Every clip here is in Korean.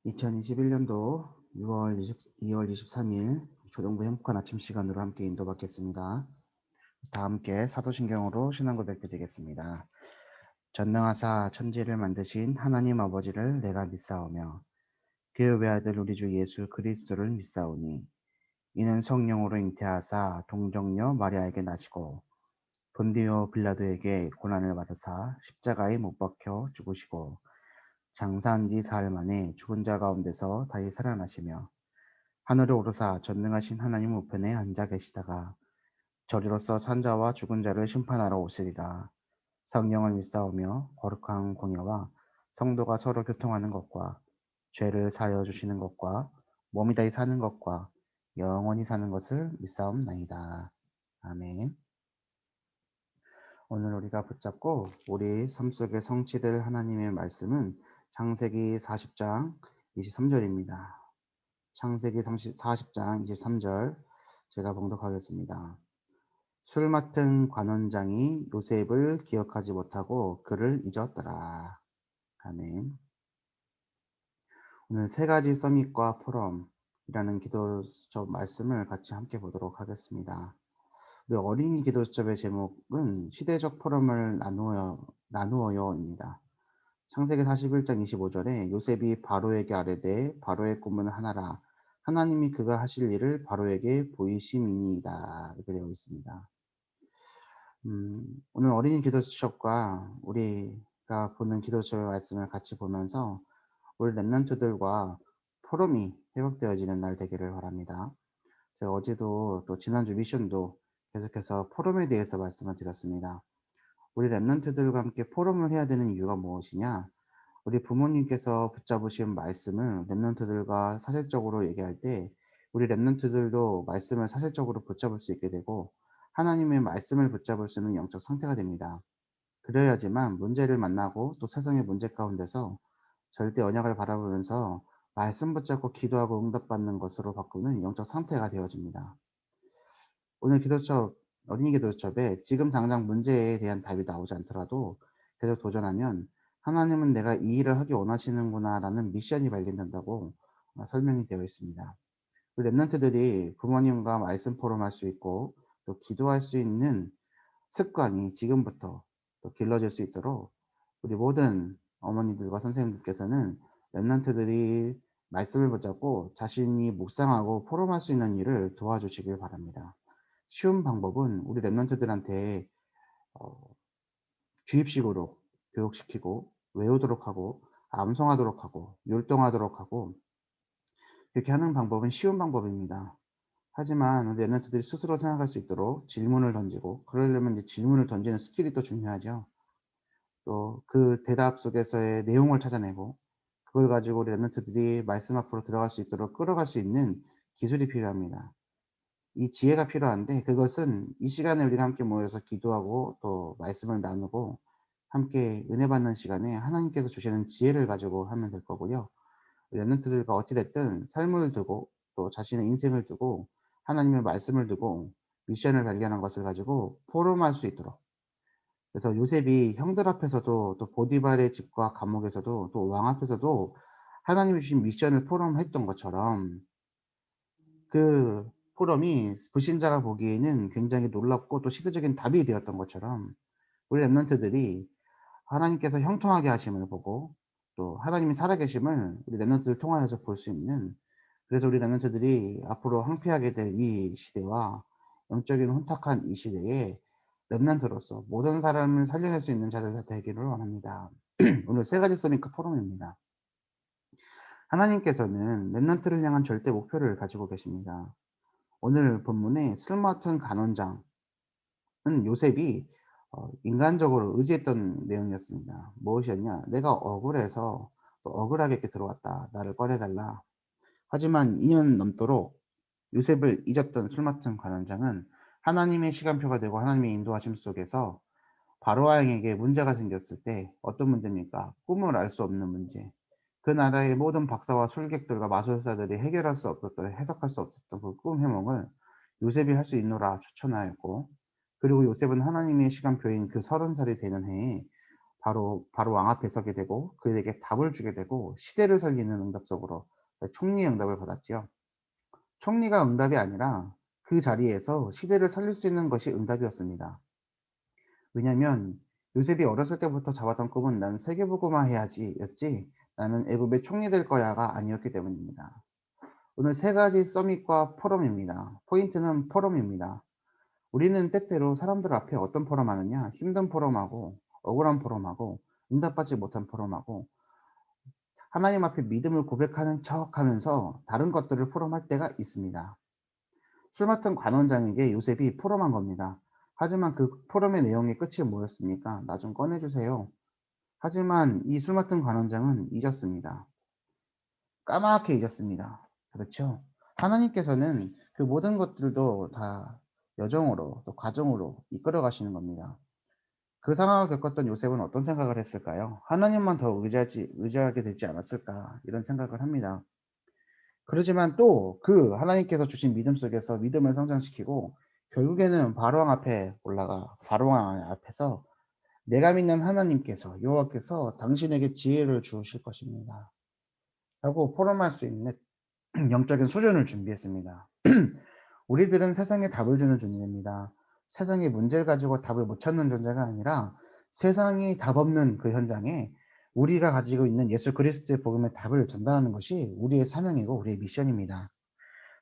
2021년도 2월 23일 조동부 행복한 아침 시간으로 함께 인도받겠습니다. 다 함께 사도신경으로 신앙 고백드리겠습니다. 전능하사 천지를 만드신 하나님 아버지를 내가 믿사오며 그의 외아들 우리 주 예수 그리스도를 믿사오니 이는 성령으로 잉태하사 동정녀 마리아에게 나시고 본디오 빌라도에게 고난을 받으사 십자가에 못 박혀 죽으시고 장사한 지 사흘 만에 죽은 자 가운데서 다시 살아나시며 하늘에 오르사 전능하신 하나님 우편에 앉아 계시다가 저리로서 산자와 죽은 자를 심판하러 오시리라. 성령을 믿사오며 거룩한 공예와 성도가 서로 교통하는 것과 죄를 사하여 주시는 것과 몸이 다시 사는 것과 영원히 사는 것을 믿사옵나이다. 아멘. 오늘 우리가 붙잡고 우리 삶 속에 성취될 하나님의 말씀은 창세기 40장 23절입니다. 창세기 40장 23절 제가 봉독하겠습니다. 술 맡은 관원장이 요셉을 기억하지 못하고 그를 잊었더라. 아멘. 오늘 세 가지 서밋과 포럼이라는 기도적 말씀을 같이 함께 보도록 하겠습니다. 우리 어린이 기도수첩의 제목은 시대적 포럼을 나누어요입니다. 창세기 41장 25절에 요셉이 바로에게 아뢰되 바로의 꿈은 하나라 하나님이 그가 하실 일을 바로에게 보이심이니이다 이렇게 되어 있습니다. 오늘 어린이 기도수첩과 우리가 보는 기도수첩의 말씀을 같이 보면서 우리 랩런트들과 포럼이 회복되어지는 날 되기를 바랍니다. 제가 어제도 또 지난주 미션도 계속해서 포럼에 대해서 말씀을 드렸습니다. 우리 랩런트들과 함께 포럼을 해야 되는 이유가 무엇이냐? 우리 부모님께서 붙잡으신 말씀을 랩런트들과 사실적으로 얘기할 때 우리 랩런트들도 말씀을 사실적으로 붙잡을 수 있게 되고 하나님의 말씀을 붙잡을 수 있는 영적 상태가 됩니다. 그래야지만 문제를 만나고 또 세상의 문제 가운데서 절대 언약을 바라보면서 말씀 붙잡고 기도하고 응답받는 것으로 바꾸는 영적 상태가 되어집니다. 오늘 어린이 기도수첩에 지금 당장 문제에 대한 답이 나오지 않더라도 계속 도전하면 하나님은 내가 이 일을 하기 원하시는구나라는 미션이 발견된다고 설명이 되어 있습니다. 우리 랩런트들이 부모님과 말씀 포럼할 수 있고 또 기도할 수 있는 습관이 지금부터 또 길러질 수 있도록 우리 모든 어머니들과 선생님들께서는 랩런트들이 말씀을 붙잡고 자신이 묵상하고 포럼할 수 있는 일을 도와주시길 바랍니다. 쉬운 방법은 우리 랩런트들한테 어, 주입식으로 교육시키고 외우도록 하고 암송하도록 하고 율동하도록 하고 이렇게 하는 방법은 쉬운 방법입니다. 하지만 우리 랩런트들이 스스로 생각할 수 있도록 질문을 던지고 그러려면 이제 질문을 던지는 스킬이 또 중요하죠. 또 그 대답 속에서의 내용을 찾아내고 그걸 가지고 우리 랩런트들이 말씀 앞으로 들어갈 수 있도록 끌어갈 수 있는 기술이 필요합니다. 이 지혜가 필요한데 그것은 이 시간에 우리가 함께 모여서 기도하고 또 말씀을 나누고 함께 은혜 받는 시간에 하나님께서 주시는 지혜를 가지고 하면 될 거고요. 랩런트들과 어찌 됐든 삶을 두고 또 자신의 인생을 두고 하나님의 말씀을 두고 미션을 발견한 것을 가지고 포럼할 수 있도록, 그래서 요셉이 형들 앞에서도 또 보디발의 집과 감옥에서도 또 왕 앞에서도 하나님이 주신 미션을 포럼했던 것처럼 그 포럼이 불신자가 보기에는 굉장히 놀랍고 또 시대적인 답이 되었던 것처럼 우리 랩런트들이 하나님께서 형통하게 하심을 보고 또 하나님이 살아계심을 우리 랩런트를 통하여서 볼 수 있는, 그래서 우리 랩런트들이 앞으로 항폐하게 될 이 시대와 영적인 혼탁한 이 시대에 랩런트로서 모든 사람을 살려낼 수 있는 자들 되기를 원합니다. 오늘 세 가지 서밋과 포럼입니다. 하나님께서는 랩런트를 향한 절대 목표를 가지고 계십니다. 오늘 본문에 쓸모없는 간원장은 요셉이 인간적으로 의지했던 내용이었습니다. 무엇이었냐? 내가 억울해서 또 억울하게 이렇게 들어왔다. 나를 꺼내달라. 하지만 2년 넘도록 요셉을 잊었던 술 맡은 관원장은 하나님의 시간표가 되고 하나님의 인도하심 속에서 바로왕에게 문제가 생겼을 때, 어떤 문제입니까? 꿈을 알 수 없는 문제. 그 나라의 모든 박사와 술객들과 마술사들이 해결할 수 없었던, 해석할 수 없었던 그 꿈 해몽을 요셉이 할 수 있노라 추천하였고, 그리고 요셉은 하나님의 시간표인 그 30살이 되는 해에 바로 왕 앞에 서게 되고 그에게 답을 주게 되고 시대를 살리는 응답 속으로 총리의 응답을 받았지요. 총리가 응답이 아니라 그 자리에서 시대를 살릴 수 있는 것이 응답이었습니다. 왜냐면 요셉이 어렸을 때부터 잡았던 꿈은 '난 세계복음화해야지.' 였지 '나는 애굽의 총리 될 거야.'가 아니었기 때문입니다. 오늘 세 가지 서밋과 포럼입니다. 포인트는 포럼입니다. 우리는 때때로 사람들 앞에 어떤 포럼하느냐, 힘든 포럼하고 억울한 포럼하고 응답받지 못한 포럼하고 하나님 앞에 믿음을 고백하는 척하면서 다른 것들을 포럼할 때가 있습니다. 술 맡은 관원장에게 요셉이 포럼한 겁니다. 하지만 그 포럼의 내용의 끝이 뭐였습니까? "나 좀 꺼내 주세요." 하지만 이 술 맡은 관원장은 잊었습니다. 까맣게 잊었습니다. 그렇죠? 하나님께서는 그 모든 것들도 다 여정으로 또 과정으로 이끌어 가시는 겁니다. 그 상황을 겪었던 요셉은 어떤 생각을 했을까요? '하나님만 더 의지하게 되지 않았을까.' 이런 생각을 합니다. 그러지만 또 그 하나님께서 주신 믿음 속에서 믿음을 성장시키고 결국에는 바로왕 앞에 올라가 바로왕 앞에서 "내가 믿는 하나님께서 여호와께서 당신에게 지혜를 주실 것입니다." 라고 포럼할 수 있는 영적인 수준을 준비했습니다. 우리들은 세상에 답을 주는 존재입니다. 세상의 문제를 가지고 답을 못 찾는 존재가 아니라 세상이 답 없는 그 현장에 우리가 가지고 있는 예수 그리스도의 복음의 답을 전달하는 것이 우리의 사명이고 우리의 미션입니다.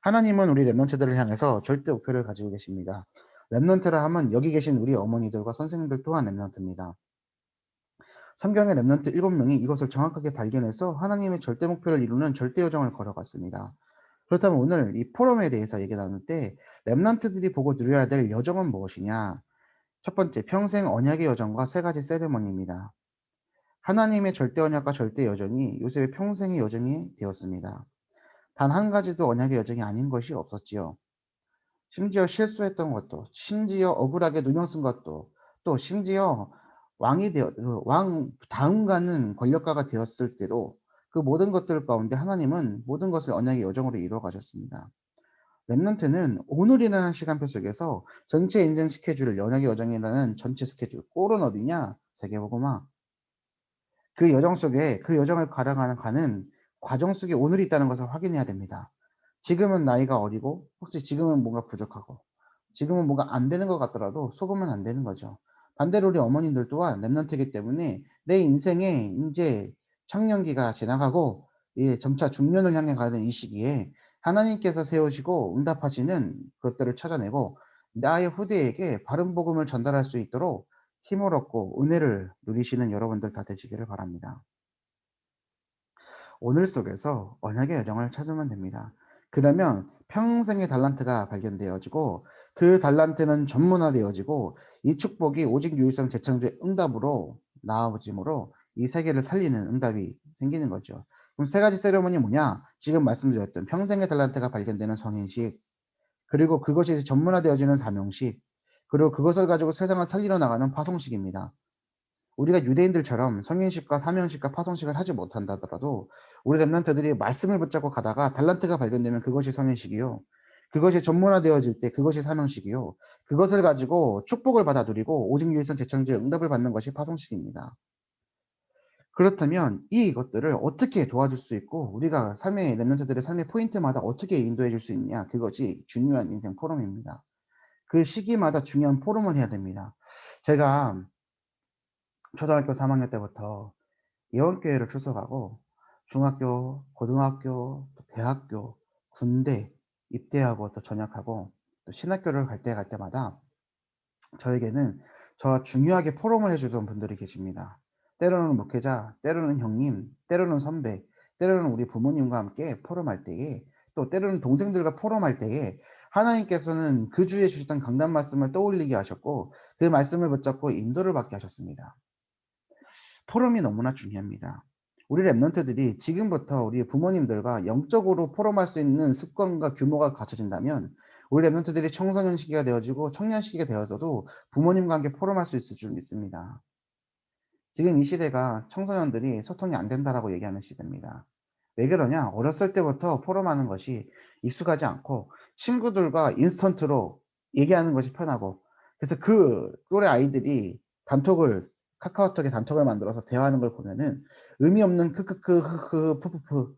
하나님은 우리 랩런트들을 향해서 절대 목표를 가지고 계십니다. 랩런트라 하면 여기 계신 우리 어머니들과 선생님들 또한 랩런트입니다. 성경의 랩런트 7명이 이것을 정확하게 발견해서 하나님의 절대 목표를 이루는 절대 여정을 걸어갔습니다. 그렇다면 오늘 이 포럼에 대해서 얘기 나눌 때 랩런트들이 보고 누려야 될 여정은 무엇이냐? 첫 번째, 평생 언약의 여정과 세 가지 세리머니입니다. 하나님의 절대 언약과 절대 여정이 요셉의 평생의 여정이 되었습니다. 단 한 가지도 언약의 여정이 아닌 것이 없었지요. 심지어 실수했던 것도, 심지어 억울하게 누명 쓴 것도, 또 심지어 왕 다음 가는 권력가가 되었을 때도 그 모든 것들 가운데 하나님은 모든 것을 언약의 여정으로 이루어 가셨습니다. 랩넌트는 오늘이라는 시간표 속에서 전체 인생 스케줄을 언약의 여정이라는 전체 스케줄, 골은 어디냐? 세계복음화. 그 여정 속에 그 여정을 가는 과정 속에 오늘이 있다는 것을 확인해야 됩니다. 지금은 나이가 어리고 혹시 지금은 뭔가 부족하고 지금은 뭔가 안 되는 것 같더라도 속으면 안 되는 거죠. 반대로 우리 어머님들 또한 랩넌트이기 때문에 내 인생에 인제 청년기가 지나가고 점차 중년을 향해 가는 이 시기에 하나님께서 세우시고 응답하시는 것들을 찾아내고 나의 후대에게 바른 복음을 전달할 수 있도록 힘을 얻고 은혜를 누리시는 여러분들 다 되시기를 바랍니다. 오늘 속에서 언약의 여정을 찾으면 됩니다. 그러면 평생의 달란트가 발견되어지고 그 달란트는 전문화되어지고 이 축복이 오직 유일성 재창조의 응답으로 나아짐으로 이 세계를 살리는 응답이 생기는 거죠. 그럼 세 가지 세레모니 뭐냐? 지금 말씀드렸던 평생의 달란트가 발견되는 성인식, 그리고 그것이 전문화되어지는 사명식, 그리고 그것을 가지고 세상을 살리러 나가는 파송식입니다. 우리가 유대인들처럼 성인식과 사명식과 파송식을 하지 못한다더라도 우리 랩런트들이 말씀을 붙잡고 가다가 달란트가 발견되면 그것이 성인식이요. 그것이 전문화되어질 때 그것이 사명식이요. 그것을 가지고 축복을 받아 누리고 오직 유일선 재창조의 응답을 받는 것이 파송식입니다. 그렇다면 이것들을 어떻게 도와줄 수 있고 우리가 삶의 랩런트들의 삶의 포인트마다 어떻게 인도해 줄 수 있냐, 그것이 중요한 인생 포럼입니다. 그 시기마다 중요한 포럼을 해야 됩니다. 제가 초등학교 3학년 때부터 예원교회를 출석하고 중학교, 고등학교, 또 대학교, 군대 입대하고 또 전역하고 또 신학교를 갈 때마다 저에게는 저와 중요하게 포럼을 해 주던 분들이 계십니다. 때로는 목회자, 때로는 형님, 때로는 선배, 때로는 우리 부모님과 함께 포럼할 때에 또 때로는 동생들과 포럼할 때에 하나님께서는 그 주에 주셨던 강단 말씀을 떠올리게 하셨고 그 말씀을 붙잡고 인도를 받게 하셨습니다. 포럼이 너무나 중요합니다. 우리 랩런트들이 지금부터 우리 부모님들과 영적으로 포럼할 수 있는 습관과 규모가 갖춰진다면 우리 랩런트들이 청소년 시기가 되어지고 청년 시기가 되어져도 부모님과 함께 포럼할 수 있을 줄 믿습니다. 지금 이 시대가 청소년들이 소통이 안 된다라고 얘기하는 시대입니다. 왜 그러냐? 어렸을 때부터 포럼하는 것이 익숙하지 않고 친구들과 인스턴트로 얘기하는 것이 편하고 그래서 그 또래 아이들이 단톡을 카카오톡에 단톡을 만들어서 대화하는 걸 보면은 의미 없는 크크크 흐흐 푸푸푸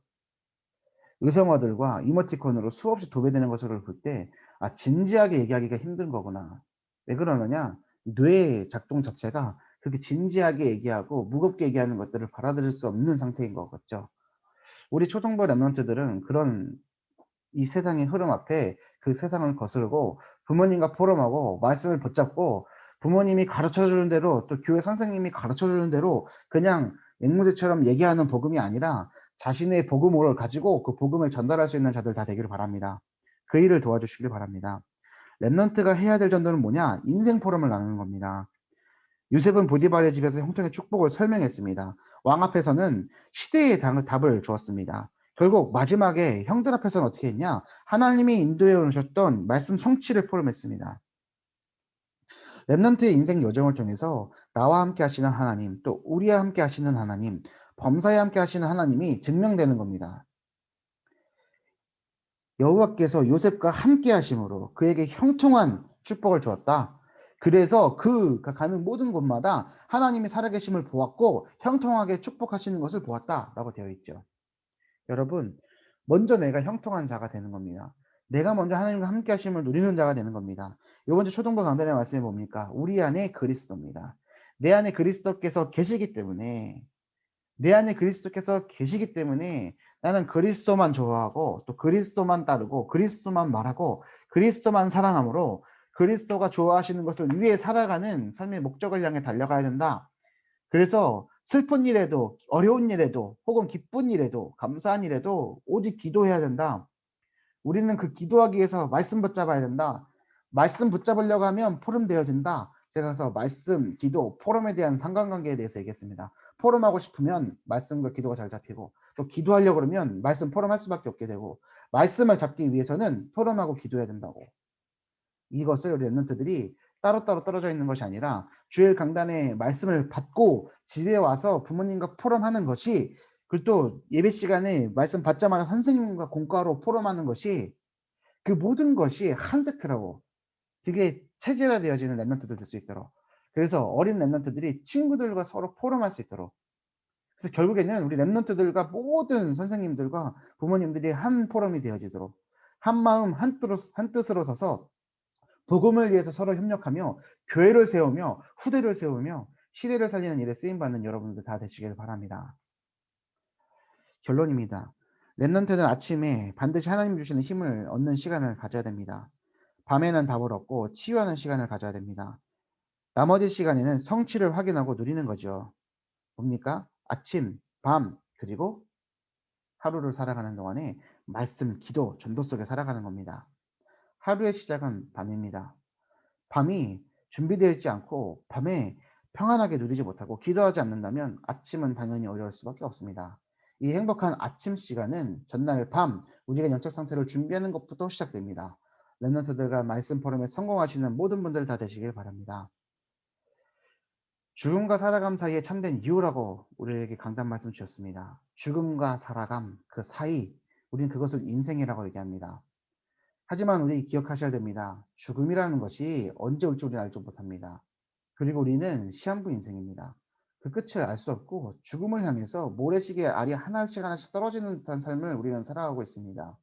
의성어들과 이모티콘으로 수없이 도배되는 것을 볼 때 진지하게 얘기하기가 힘든 거구나. 왜 그러느냐? 뇌의 작동 자체가 그렇게 진지하게 얘기하고 무겁게 얘기하는 것들을 받아들일 수 없는 상태인 거겠죠. 우리 초등부 랩런트들은 그런 이 세상의 흐름 앞에 그 세상을 거스르고 부모님과 포럼하고 말씀을 붙잡고 부모님이 가르쳐 주는 대로 또 교회 선생님이 가르쳐 주는 대로 그냥 앵무새처럼 얘기하는 복음이 아니라 자신의 복음을 가지고 그 복음을 전달할 수 있는 자들 다 되기를 바랍니다. 그 일을 도와주시길 바랍니다. 랩넌트가 해야 될 전도는 뭐냐? 인생 포럼을 나누는 겁니다. 요셉은 보디발의 집에서 형통의 축복을 설명했습니다. 왕 앞에서는 시대의 답을 주었습니다. 결국 마지막에 형들 앞에서는 어떻게 했냐? 하나님이 인도해 오셨던 말씀 성취를 포럼했습니다. 랩넌트의 인생 여정을 통해서 나와 함께 하시는 하나님, 또 우리와 함께 하시는 하나님, 범사에 함께 하시는 하나님이 증명되는 겁니다. 여호와께서 요셉과 함께 하심으로 그에게 형통한 축복을 주었다. 그래서 그가 가는 모든 곳마다 하나님이 살아계심을 보았고 형통하게 축복하시는 것을 보았다라고 되어 있죠. 여러분, 먼저 내가 형통한 자가 되는 겁니다. 내가 먼저 하나님과 함께 하심을 누리는 자가 되는 겁니다. 이번 주 초등부 강단의 말씀이 뭡니까? 우리 안에 그리스도입니다. 내 안에 그리스도께서 계시기 때문에 내 안에 그리스도께서 계시기 때문에 나는 그리스도만 좋아하고 또 그리스도만 따르고 그리스도만 말하고 그리스도만 사랑함으로 그리스도가 좋아하시는 것을 위해 살아가는 삶의 목적을 향해 달려가야 된다. 그래서 슬픈 일에도 어려운 일에도 혹은 기쁜 일에도 감사한 일에도 오직 기도해야 된다. 우리는 그 기도하기 위해서 말씀 붙잡아야 된다. 말씀 붙잡으려고 하면 포럼 되어진다. 제가 그래서 말씀, 기도, 포럼에 대한 상관관계에 대해서 얘기했습니다. 포럼하고 싶으면 말씀과 기도가 잘 잡히고 또 기도하려고 그러면 말씀 포럼할 수밖에 없게 되고 말씀을 잡기 위해서는 포럼하고 기도해야 된다고. 이것을 우리 랩런트들이 따로따로 떨어져 있는 것이 아니라 주일 강단의 말씀을 받고 집에 와서 부모님과 포럼하는 것이 그리고 또 예배 시간에 말씀 받자마자 선생님과 공과로 포럼하는 것이 그 모든 것이 한 세트라고. 그게 체질화되어지는 랩런트들 될 수 있도록. 그래서 어린 랩런트들이 친구들과 서로 포럼할 수 있도록. 그래서 결국에는 우리 랩런트들과 모든 선생님들과 부모님들이 한 포럼이 되어지도록 한 마음 한 뜻으로 서서 복음을 위해서 서로 협력하며 교회를 세우며 후대를 세우며 시대를 살리는 일에 쓰임받는 여러분들 다 되시길 바랍니다. 결론입니다. 랩런트는 아침에 반드시 하나님 주시는 힘을 얻는 시간을 가져야 됩니다. 밤에는 답을 얻고 치유하는 시간을 가져야 됩니다. 나머지 시간에는 성취를 확인하고 누리는 거죠. 뭡니까? 아침, 밤, 그리고 하루를 살아가는 동안에 말씀, 기도, 전도 속에 살아가는 겁니다. 하루의 시작은 밤입니다. 밤이 준비되어 있지 않고 밤에 평안하게 누리지 못하고 기도하지 않는다면 아침은 당연히 어려울 수밖에 없습니다. 이 행복한 아침 시간은 전날 밤 우리가 영적 상태를 준비하는 것부터 시작됩니다. 랩런트들과 말씀 포럼에 성공하시는 모든 분들 다 되시길 바랍니다. 죽음과 살아감 사이에 참된 이유라고 우리에게 강단 말씀 주셨습니다. 죽음과 살아감 그 사이 우리는 그것을 인생이라고 얘기합니다. 하지만 우리 기억하셔야 됩니다. 죽음이라는 것이 언제 올지 우리는 알지 못합니다. 그리고 우리는 시한부 인생입니다. 그 끝을 알 수 없고 죽음을 향해서 모래시계 알이 하나씩 하나씩 떨어지는 듯한 삶을 우리는 살아가고 있습니다.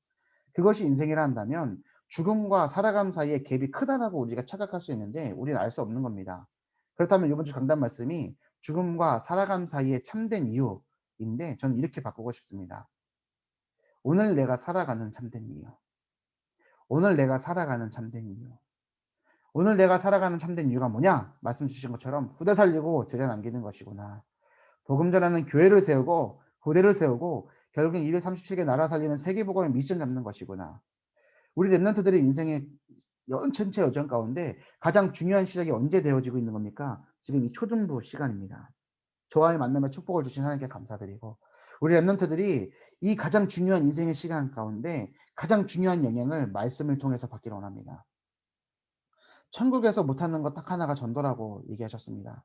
그것이 인생이라 한다면 죽음과 살아감 사이의 갭이 크다라고 우리가 착각할 수 있는데 우리는 알 수 없는 겁니다. 그렇다면 이번 주 강단 말씀이 죽음과 살아감 사이의 참된 이유인데 저는 이렇게 바꾸고 싶습니다. 오늘 내가 살아가는 참된 이유. 오늘 내가 살아가는 참된 이유. 오늘 내가 살아가는 참된 이유가 뭐냐? 말씀 주신 것처럼 후대 살리고 제자 남기는 것이구나. 복음 전하는 교회를 세우고 후대를 세우고 결국엔 237개 나라 살리는 세계복음의 미션 잡는 것이구나. 우리 랩런트들의 인생의 전체 여정 가운데 가장 중요한 시작이 언제 되어지고 있는 겁니까? 지금 이 초등부 시간입니다. 저와의 만남에 축복을 주신 하나님께 감사드리고 우리 랩런트들이 이 가장 중요한 인생의 시간 가운데 가장 중요한 영향을 말씀을 통해서 받기를 원합니다. 천국에서 못하는 것 딱 하나가 전도라고 얘기하셨습니다.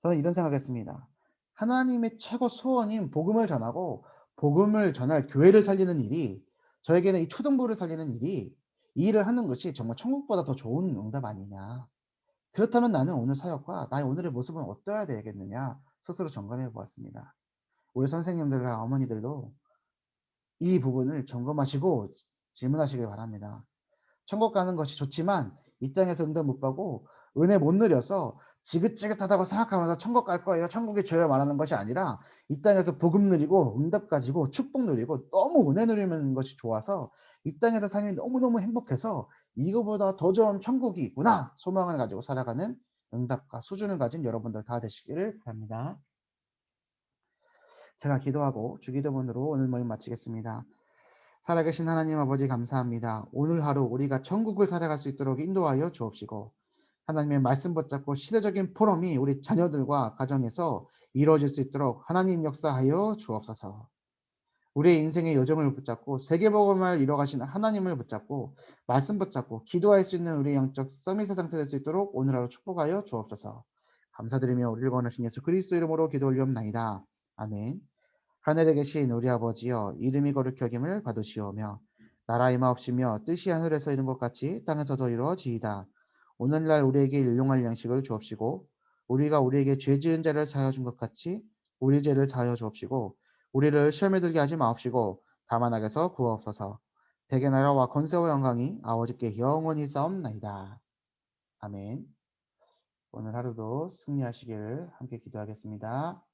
저는 이런 생각했습니다. 하나님의 최고 소원인 복음을 전하고 복음을 전할 교회를 살리는 일이 저에게는 이 초등부를 살리는 일이 이 일을 하는 것이 정말 천국보다 더 좋은 응답 아니냐. 그렇다면 나는 오늘 사역과 나의 오늘의 모습은 어떠해야 되겠느냐 스스로 점검해 보았습니다. 우리 선생님들과 어머니들도 이 부분을 점검하시고 질문하시길 바랍니다. 천국 가는 것이 좋지만 이 땅에서 응답 못 받고 은혜 못 누려서 지긋지긋하다고 생각하면서 "천국 갈 거예요. 천국이 줘요." 말하는 것이 아니라 이 땅에서 복음 누리고 응답 가지고 축복 누리고 너무 은혜 누리는 것이 좋아서 '이 땅에서 삶이 너무너무 행복해서 이거보다 더 좋은 천국이 있구나.' 소망을 가지고 살아가는 응답과 수준을 가진 여러분들 다 되시기를 바랍니다. 제가 기도하고 주기도문으로 오늘 모임 마치겠습니다. 살아계신 하나님 아버지 감사합니다. 오늘 하루 우리가 천국을 살아갈 수 있도록 인도하여 주옵시고 하나님의 말씀 붙잡고 시대적인 포럼이 우리 자녀들과 가정에서 이루어질 수 있도록 하나님 역사하여 주옵소서. 우리의 인생의 요정을 붙잡고 세계복음을 이뤄가시는 하나님을 붙잡고 말씀 붙잡고 기도할 수 있는 우리의 영적 서밋의 상태 될 수 있도록 오늘 하루 축복하여 주옵소서. 감사드리며 우리를 원하신 예수 그리스도 이름으로 기도 올리옵나이다. 아멘. 하늘에 계신 우리 아버지여 이름이 거룩히 여김을 받으시오며 나라 임하옵시며 뜻이 하늘에서 이룬 것 같이 땅에서도 이루어지이다. 오늘날 우리에게 일용할 양식을 주옵시고 우리가 우리에게 죄 지은 자를 사하여 준 것 같이 우리 죄를 사하여 주옵시고 우리를 시험에 들게 하지 마옵시고 다만 악에서 구하옵소서. 대개 나라와 권세와 영광이 아버지께 영원히 싸움나이다. 아멘. 오늘 하루도 승리하시기를 함께 기도하겠습니다.